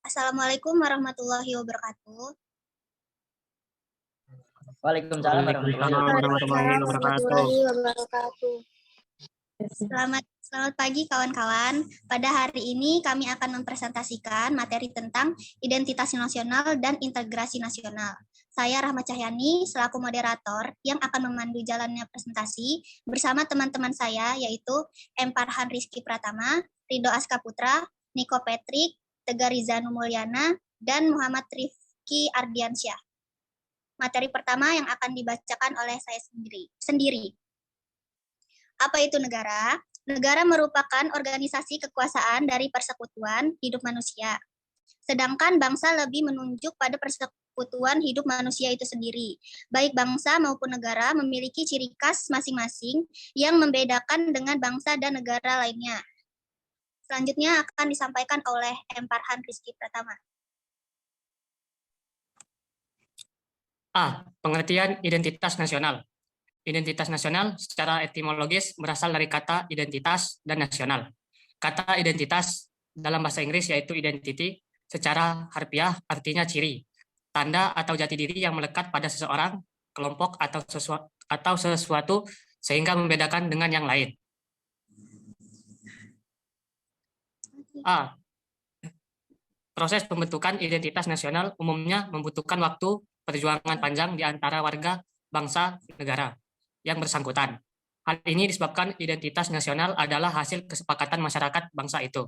Assalamualaikum warahmatullahi wabarakatuh. Waalaikumsalam warahmatullahi wabarakatuh. Selamat pagi kawan-kawan. Pada hari ini kami akan mempresentasikan materi tentang identitas nasional dan integrasi nasional. Saya Rahma Cahyani selaku moderator yang akan memandu jalannya presentasi bersama teman-teman saya yaitu M. Farhan Rizky Pratama, Ridho Aska Putra, Niko Patrick, Tegar Rizanu Mulyana, dan Muhammad Rifki Ardiansyah. Materi pertama yang akan dibacakan oleh saya sendiri. Apa itu negara? Negara merupakan organisasi kekuasaan dari persekutuan hidup manusia. Sedangkan bangsa lebih menunjuk pada persekutuan hidup manusia itu sendiri. Baik bangsa maupun negara memiliki ciri khas masing-masing yang membedakan dengan bangsa dan negara lainnya. Selanjutnya akan disampaikan oleh M. Farhan Rizky Pratama. A. Pengertian identitas nasional. Identitas nasional secara etimologis berasal dari kata identitas dan nasional. Kata identitas dalam bahasa Inggris yaitu identity, secara harfiah artinya ciri, tanda atau jati diri yang melekat pada seseorang, kelompok atau sesuatu sehingga membedakan dengan yang lain. A. Proses pembentukan identitas nasional umumnya membutuhkan waktu perjuangan panjang di antara warga, bangsa, negara yang bersangkutan. Hal ini disebabkan identitas nasional adalah hasil kesepakatan masyarakat bangsa itu.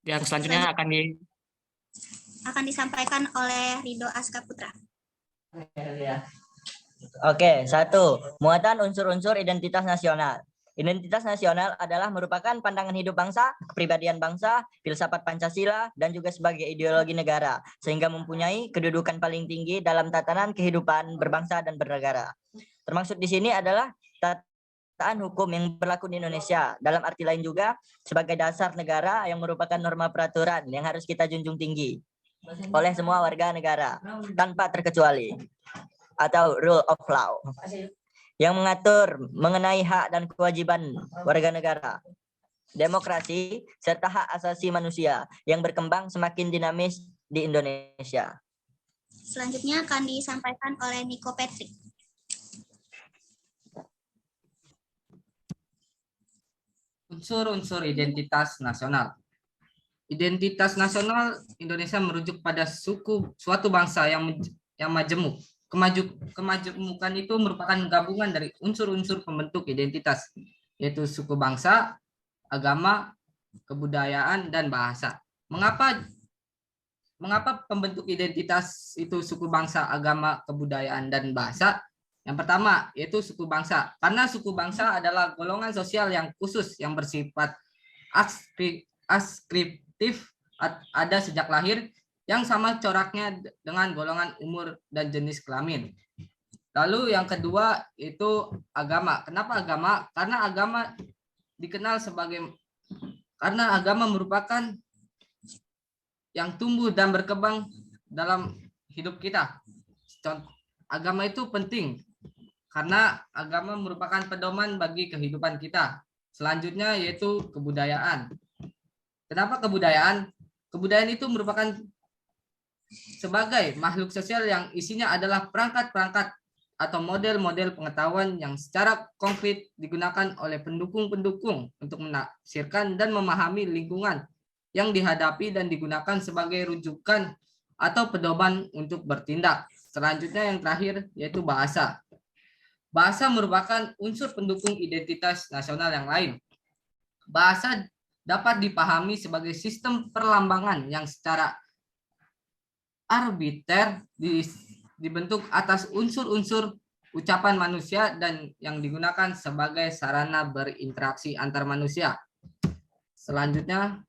Yang selanjutnya akan disampaikan oleh Ridho Aska Putra. Oke, 1. Muatan unsur-unsur identitas nasional. Identitas nasional adalah merupakan pandangan hidup bangsa, kepribadian bangsa, filsafat Pancasila, dan juga sebagai ideologi negara, sehingga mempunyai kedudukan paling tinggi dalam tatanan kehidupan berbangsa dan bernegara. Termasuk di sini adalah tatanan hukum yang berlaku di Indonesia, dalam arti lain juga sebagai dasar negara yang merupakan norma peraturan yang harus kita junjung tinggi oleh semua warga negara, tanpa terkecuali, atau rule of law, yang mengatur mengenai hak dan kewajiban warga negara, demokrasi, serta hak asasi manusia yang berkembang semakin dinamis di Indonesia. Selanjutnya akan disampaikan oleh Niko Patrick. Unsur-unsur identitas nasional. Identitas nasional Indonesia merujuk pada suatu bangsa yang majemuk. Kemajemukan itu merupakan gabungan dari unsur-unsur pembentuk identitas, yaitu suku bangsa, agama, kebudayaan, dan bahasa. Mengapa pembentuk identitas itu suku bangsa, agama, kebudayaan, dan bahasa? Yang pertama, yaitu suku bangsa. Karena suku bangsa adalah golongan sosial yang khusus yang bersifat askriptif, ada sejak lahir, yang sama coraknya dengan golongan umur dan jenis kelamin. Lalu yang kedua itu agama. Kenapa agama? Karena agama dikenal karena agama merupakan yang tumbuh dan berkembang dalam hidup kita. Agama itu penting karena agama merupakan pedoman bagi kehidupan kita. Selanjutnya yaitu kebudayaan. Kenapa kebudayaan? Kebudayaan itu merupakan sebagai makhluk sosial yang isinya adalah perangkat-perangkat atau model-model pengetahuan yang secara konkret digunakan oleh pendukung-pendukung untuk menafsirkan dan memahami lingkungan yang dihadapi dan digunakan sebagai rujukan atau pedoman untuk bertindak. Selanjutnya yang terakhir yaitu bahasa. Bahasa merupakan unsur pendukung identitas nasional yang lain. Bahasa dapat dipahami sebagai sistem perlambangan yang secara arbiter dibentuk atas unsur-unsur ucapan manusia dan yang digunakan sebagai sarana berinteraksi antar manusia. Selanjutnya,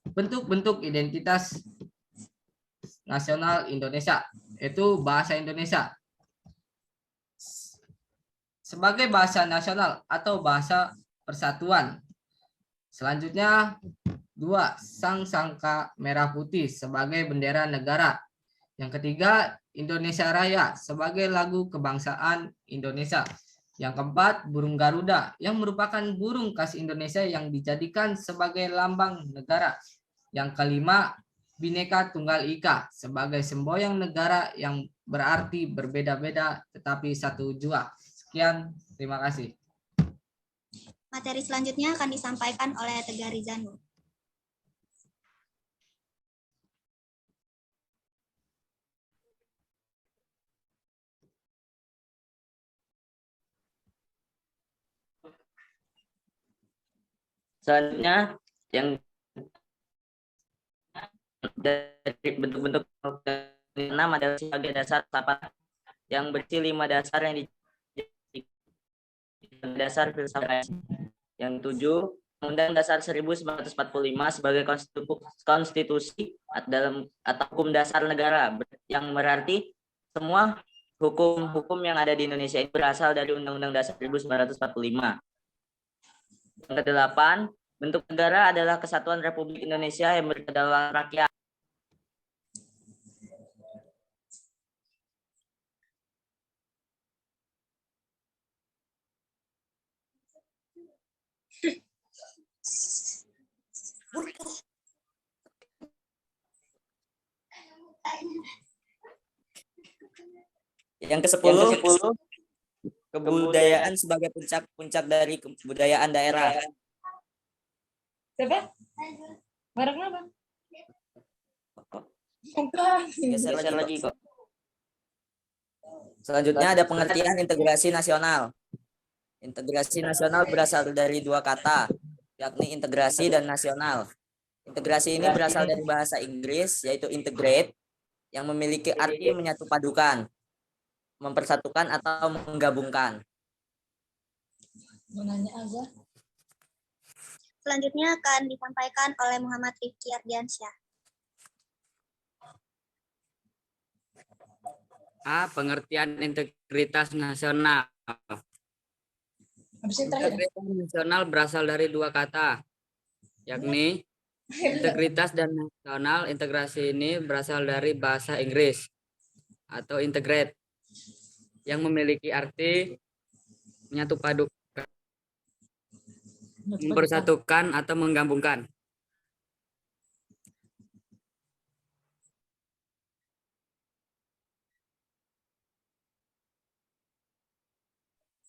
bentuk-bentuk identitas nasional Indonesia, yaitu bahasa Indonesia. Sebagai bahasa nasional atau bahasa persatuan. Selanjutnya, 2. Sang sangka merah putih sebagai bendera negara. Yang ketiga, Indonesia Raya sebagai lagu kebangsaan Indonesia. Yang keempat, burung Garuda yang merupakan burung khas Indonesia yang dijadikan sebagai lambang negara. Yang kelima, Bhinneka Tunggal Ika sebagai semboyan negara yang berarti berbeda-beda tetapi satu jua. Sekian, terima kasih. Materi selanjutnya akan disampaikan oleh Tegar Rizanu. Selanjutnya yang dari bentuk-bentuk enam adalah sebagai dasar filsafat yang berisi 5 dasar yang dasar filsafat. Yang 7, Undang Dasar 1945 sebagai konstitusi dalam atau hukum dasar negara yang berarti semua hukum-hukum yang ada di Indonesia ini berasal dari Undang-Undang Dasar 1945. Yang ke-8, bentuk negara adalah Kesatuan Republik Indonesia yang berkedaulatan rakyat. Yang ke-10, kebudayaan sebagai puncak dari kebudayaan daerah. Siapa? Barang apa? Geser lagi kok. Selanjutnya ada pengertian integrasi nasional. Integrasi nasional berasal dari 2 kata, yakni integrasi dan nasional. Integrasi ini berasal dari bahasa Inggris, yaitu integrate, yang memiliki arti menyatu padukan, mempersatukan atau menggabungkan. Selanjutnya akan disampaikan oleh Muhammad Rifki Ardiansyah. A. Pengertian integritas nasional. Integritas nasional berasal dari 2 kata, yakni integritas dan nasional. Integrasi ini berasal dari bahasa Inggris atau integrate, yang memiliki arti menyatu padukan, mempersatukan atau menggabungkan.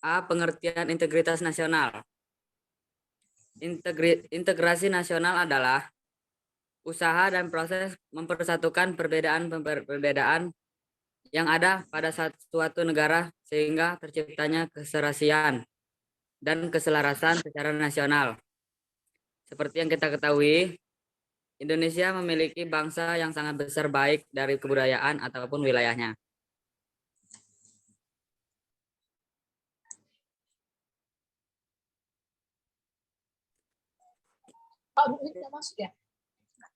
A. Pengertian integritas nasional. Integrasi nasional adalah usaha dan proses mempersatukan perbedaan yang ada pada suatu negara sehingga terciptanya keserasian dan keselarasan secara nasional. Seperti yang kita ketahui, Indonesia memiliki bangsa yang sangat besar baik dari kebudayaan ataupun wilayahnya.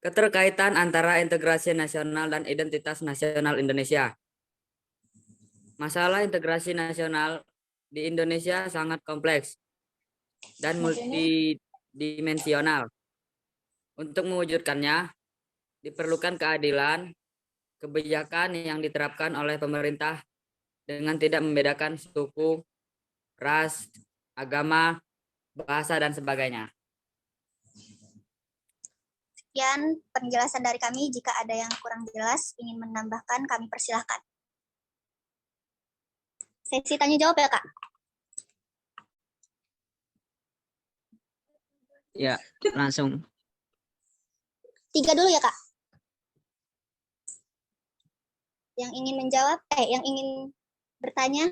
Keterkaitan antara integrasi nasional dan identitas nasional Indonesia. Masalah integrasi nasional di Indonesia sangat kompleks dan multidimensional. Untuk mewujudkannya, diperlukan keadilan, kebijakan yang diterapkan oleh pemerintah dengan tidak membedakan suku, ras, agama, bahasa, dan sebagainya. Sekian penjelasan dari kami. Jika ada yang kurang jelas, ingin menambahkan, kami persilahkan. Sesi tanya jawab ya, Kak? Ya, langsung. 3 dulu ya, Kak? Yang ingin menjawab, yang ingin bertanya?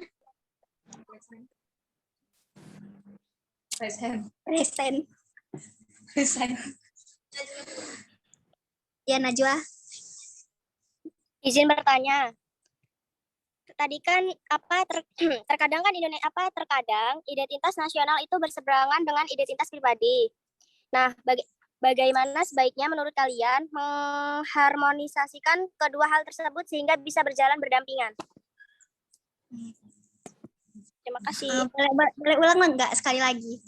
Present. Ya, Najwa. Izin bertanya. Tadi kan terkadang kan terkadang identitas nasional itu berseberangan dengan identitas pribadi. Nah, bagaimana sebaiknya menurut kalian mengharmonisasikan kedua hal tersebut sehingga bisa berjalan berdampingan? Terima kasih. Boleh ulang enggak sekali lagi?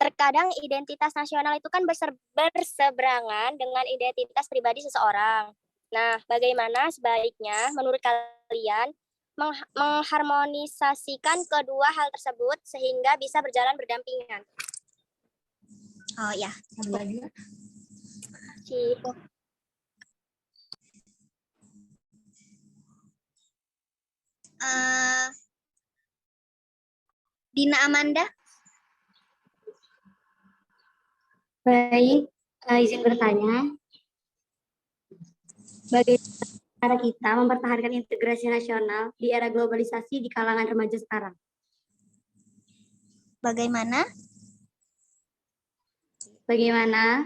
Terkadang identitas nasional itu kan berseberangan dengan identitas pribadi seseorang. Nah, bagaimana sebaiknya menurut kalian mengharmonisasikan kedua hal tersebut sehingga bisa berjalan berdampingan? Oh ya. Cipo. Eh, Dina Amanda. Baik, izin bertanya. Bagaimana cara kita mempertahankan integrasi nasional di era globalisasi di kalangan remaja sekarang? Bagaimana? Bagaimana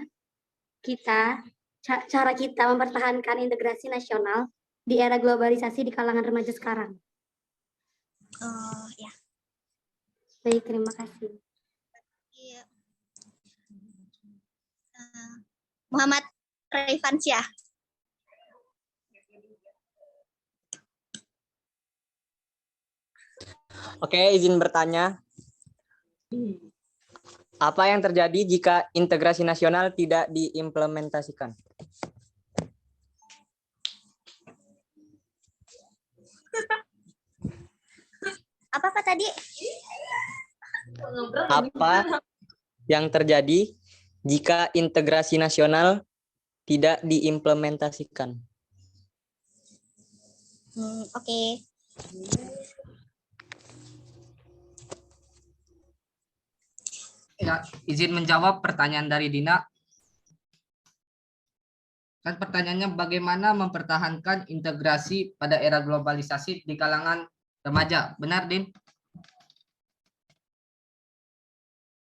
cara kita mempertahankan integrasi nasional di era globalisasi di kalangan remaja sekarang? Oh ya. Baik, terima kasih. Iya. Muhammad Raifansyah. Oke, izin bertanya. Apa yang terjadi jika integrasi nasional tidak diimplementasikan? Apa tadi? Apa yang terjadi jika integrasi nasional tidak diimplementasikan? Oke. Ya, izin menjawab pertanyaan dari Dina. Kan pertanyaannya bagaimana mempertahankan integrasi pada era globalisasi di kalangan remaja. Benar, Din?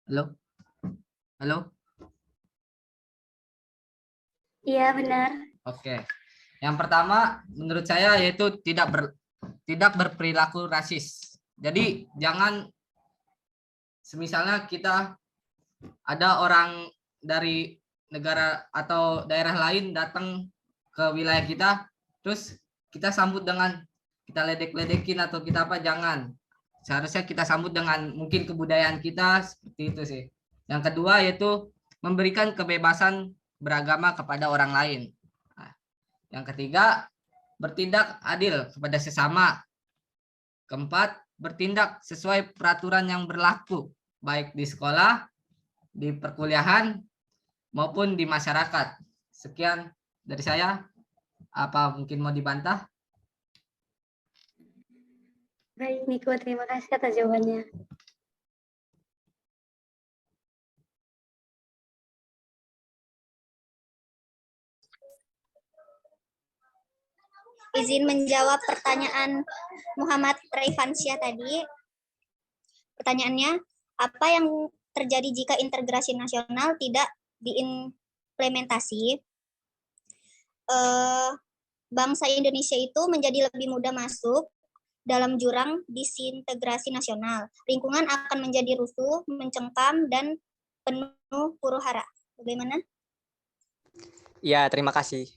Halo? Halo? Iya, benar. Oke. Yang pertama menurut saya yaitu tidak berperilaku rasis. Jadi jangan semisalnya kita ada orang dari negara atau daerah lain datang ke wilayah kita, terus kita sambut dengan kita ledek-ledekin atau kita apa, jangan. Seharusnya kita sambut dengan mungkin kebudayaan kita, seperti itu sih. Yang kedua yaitu memberikan kebebasan beragama kepada orang lain. Nah, yang ketiga, bertindak adil kepada sesama. Keempat, bertindak sesuai peraturan yang berlaku, baik di sekolah, di perkuliahan, maupun di masyarakat. Sekian dari saya. Apa mungkin mau dibantah? Baik, Niko, terima kasih atas jawabannya. Izin menjawab pertanyaan Muhammad Raifansyah tadi. Pertanyaannya, apa yang terjadi jika integrasi nasional tidak diimplementasi? Bangsa Indonesia itu menjadi lebih mudah masuk dalam jurang disintegrasi nasional. Lingkungan akan menjadi rusuh, mencengkam, dan penuh huru-hara. Bagaimana? Ya, terima kasih.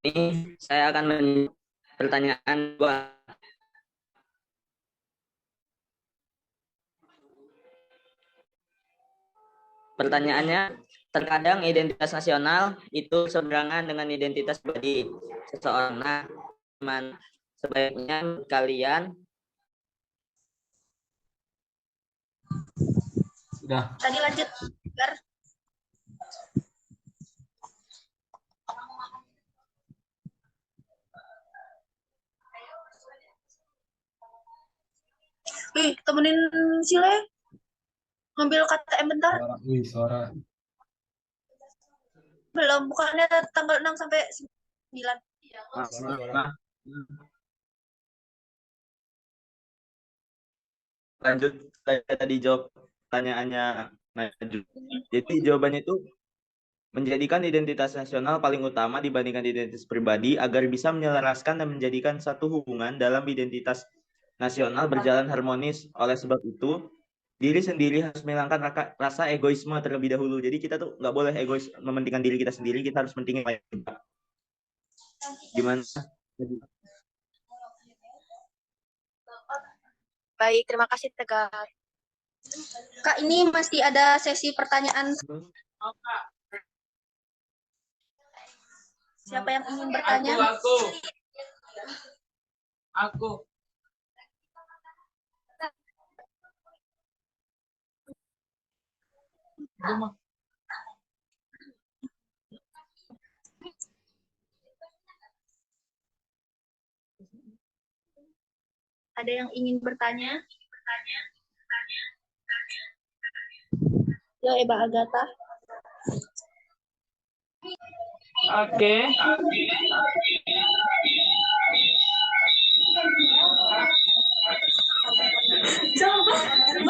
Ini saya akan menjawab pertanyaan 2. Pertanyaannya, terkadang identitas nasional itu seberangan dengan identitas pribadi seseorang. Nah, teman, sebaiknya kalian Sudah. Tadi lanjut. Temenin Sile ngambil KTM bentar. Suara. Belum, bukannya tanggal 6 sampai 9. Lanjut saya tadi jawab pertanyaannya Najwa. Jadi jawabannya itu menjadikan identitas nasional paling utama dibandingkan identitas pribadi agar bisa menyelaraskan dan menjadikan satu hubungan dalam identitas nasional berjalan harmonis. Oleh sebab itu, diri sendiri harus menghilangkan rasa egoisme terlebih dahulu. Jadi kita tuh nggak boleh egois mementingkan diri kita sendiri, kita harus mentingin yang lain juga. Gimana? Baik, terima kasih Tegar. Kak, ini masih ada sesi pertanyaan. Siapa yang ingin bertanya? Aku. Ada yang ingin bertanya? Ya, Eba Agatha. Oke.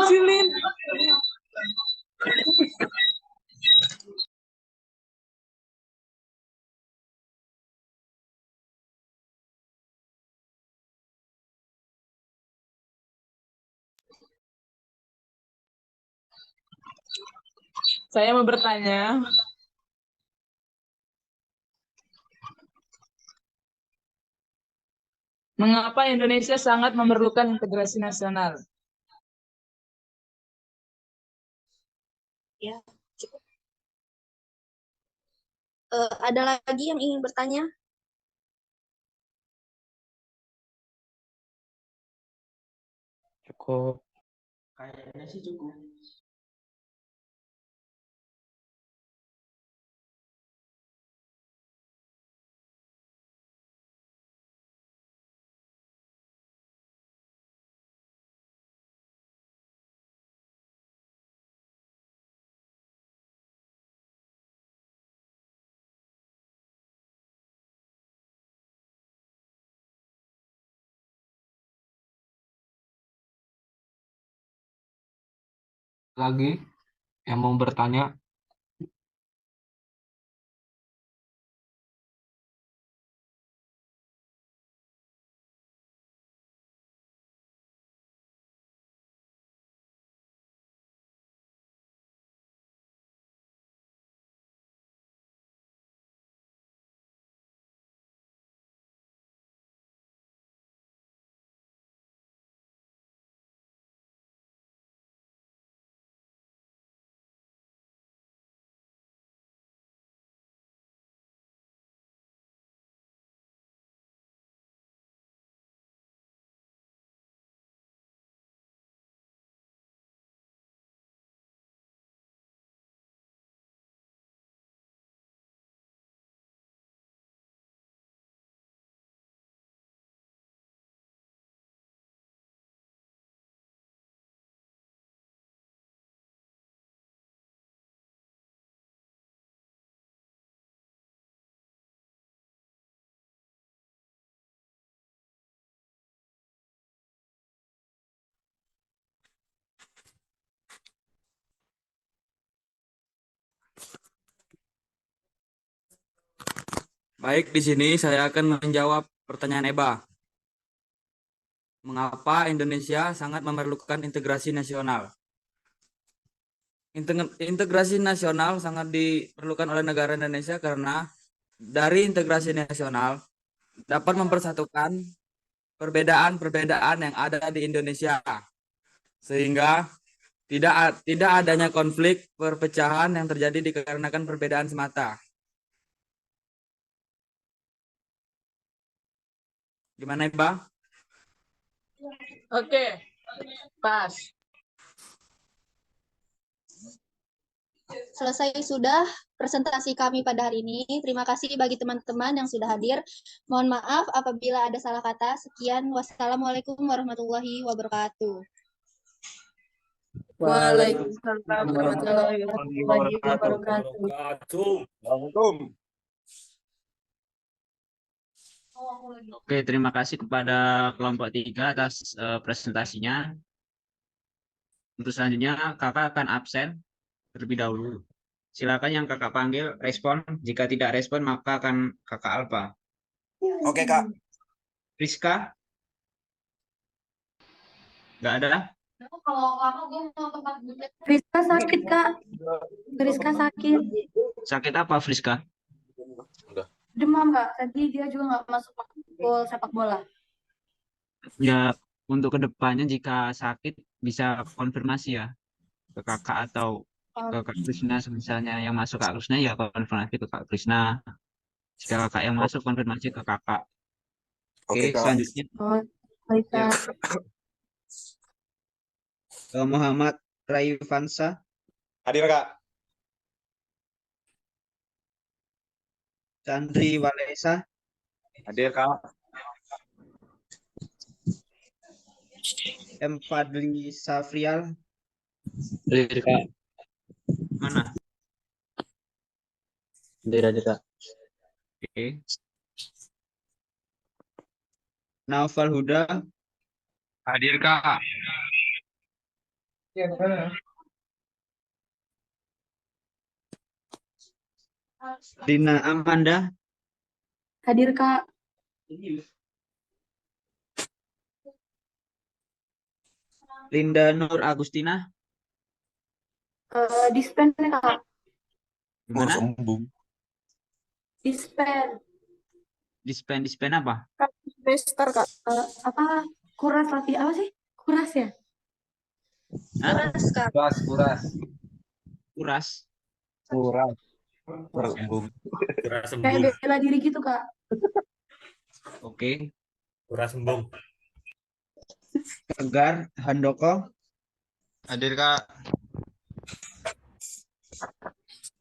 Silin. Saya mau bertanya, mengapa Indonesia sangat memerlukan integrasi nasional? Ya, cukup. Ada lagi yang ingin bertanya? Cukup. Kayaknya sih cukup. Lagi yang mau bertanya? Baik, di sini saya akan menjawab pertanyaan Eba. Mengapa Indonesia sangat memerlukan integrasi nasional? Integrasi nasional sangat diperlukan oleh negara Indonesia karena dari integrasi nasional dapat mempersatukan perbedaan-perbedaan yang ada di Indonesia sehingga tidak adanya konflik perpecahan yang terjadi dikarenakan perbedaan semata. Gimana, Iba? Oke, pas. Selesai sudah presentasi kami pada hari ini. Terima kasih bagi teman-teman yang sudah hadir. Mohon maaf apabila ada salah kata. Sekian, wassalamualaikum warahmatullahi wabarakatuh. Waalaikumsalam warahmatullahi wabarakatuh. Oke, terima kasih kepada kelompok 3 atas presentasinya. Untuk selanjutnya, kakak akan absen terlebih dahulu. Silakan yang kakak panggil respon. Jika tidak respon, maka akan kakak alfa. Oke, Kak. Rizka? Nggak ada? Friska sakit, Kak. Friska sakit. Sakit apa, Friska? Demam, Kak. Tadi dia juga nggak masuk gol sepak bola. Ya, untuk kedepannya jika sakit bisa konfirmasi ya ke kakak atau ke Kak Krisna, misalnya yang masuk Kak Krisna ya konfirmasi ke Kak Krisna. Jika kakak yang masuk konfirmasi ke kakak. Oke, Kak. selanjutnya Baik, Kak. Muhammad Raifansa. Hadir, Kak. Chandri Walesa. Hadir, Kak. M. Fadli Safrial. Hadir, Kak. Mana? Hadir, Kak. Oke. Naufal Huda. Hadir, Kak. Dina Amanda. Hadir, Kak. Linda Nur Agustina. Dispen, Kak. Gimana? Dispen. Dispen apa? Semester, Kak. Apa? Kuras lagi apa sih? Kuras ya? Hah? Kuras, Kak. Kuras. Kuras. Kayak bela diri gitu, Kak. Oke. Kuras embung. Tegar Handoko. Hadir, Kak.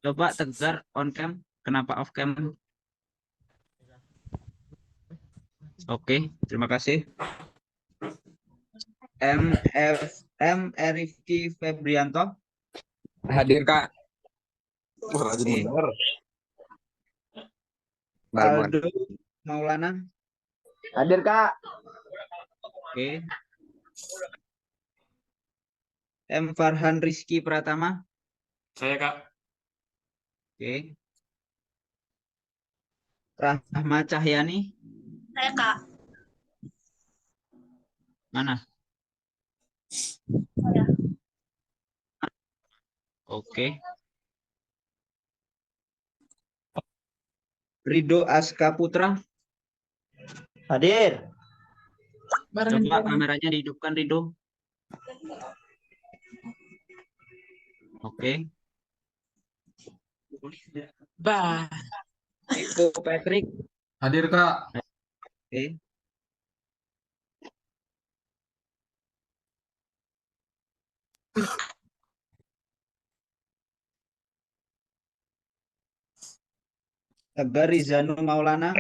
Coba Tegar on cam. Kenapa off cam? Oke, terima kasih. M. Rifki Febrianto. Hadir, Kak. Rajin bener. Balmon. Aldo Maulana. Hadir, Kak. Oke. M. Farhan Rizky Pratama. Saya, Kak. Oke. Rahma Cahyani. Saya, Kak. Mana? Saya. Oke. Rido Aska Putra. Hadir. Coba kameranya dihidupkan, Rido. Oke. Ibu Patrick. Hadir, Kak. Oke. Tegar Rizanu Maulana.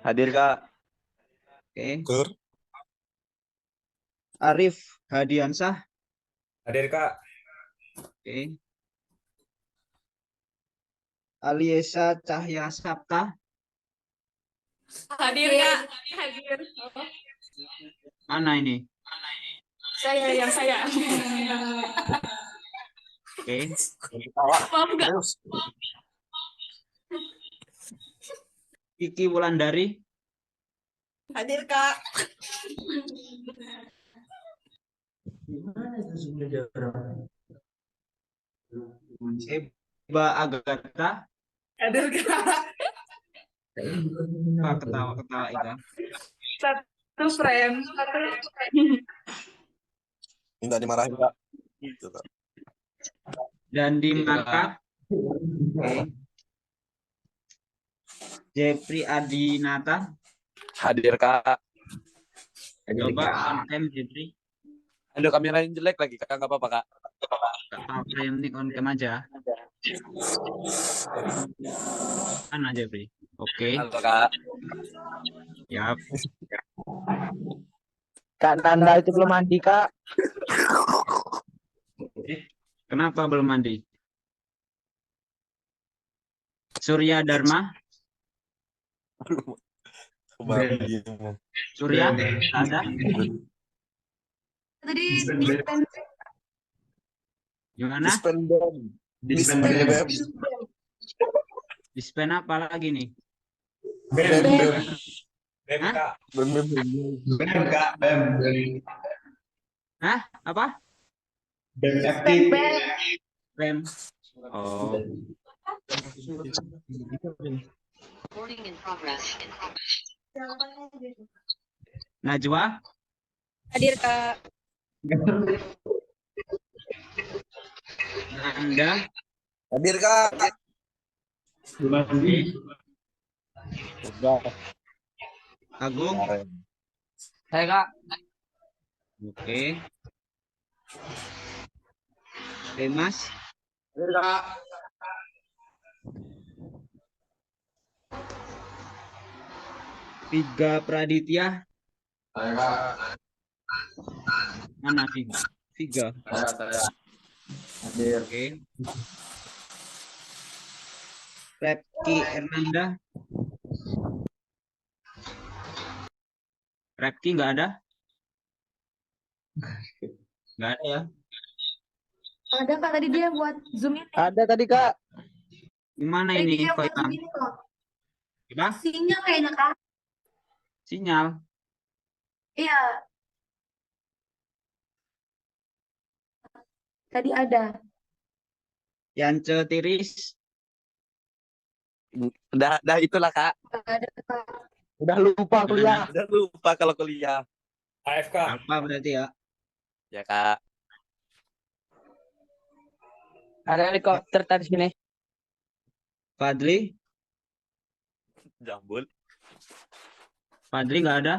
Hadir, Kak. Oke. Arif Hadiansah. Hadir, Kak. Oke. Aliesa Cahya Sapta. Hadir, Kak. Hadir. Mana ini? Yang saya. Oke. Maaf, Kak. Kiki Wulandari. Hadir, Kak. Eba Agatha. Hadir, Kak. Ketawa-ketawa Ega. Satu frame. Minta dimarahin, Kak. Dan di Maka. Oke. Jeffrey Adinata. Hadir, Kak. Coba on cam Jeffrey. Aduh, kameranya jelek lagi, Kak. Nggak apa-apa, Kak. Gak apa-apa, yang penting on cam aja. Mana Jeffrey? Oke. Halo, Kak. Yap. Kak Nanda itu belum mandi, Kak. Kenapa belum mandi? Surya Dharma. Surya, ada? Tadi Gimana? Dispen Dispen apa lagi nih? Hah? Hah? Apa? Bem. Oh. Najwa? Hadir, Kak. Anda? Hadir Kak. Agung? Saya Kak. Oke. Mas? Hadir Kak. Tiga Praditya? Saya Kak. Mana Tiga? Tiga. Saya. Hadir. Oke. Repki Hernanda? Repki nggak ada? Nggak ada ya? ada Kak tadi dia buat zoom in. Ada tadi, Kak. Gimana Tadi ini? dia Kok buat hilang? zoom in kok. Gimana? Sinyal kayaknya Kak. Sinyal. Iya. Tadi ada. Yance Tiris? Udah itulah Kak. Ada Kak. Udah lupa kuliah. Udah lupa kalau kuliah. AFK. Apa berarti ya? Ya Kak. Ada helikopter tadi sini. Fadli? Jambul. Fadli nggak ada?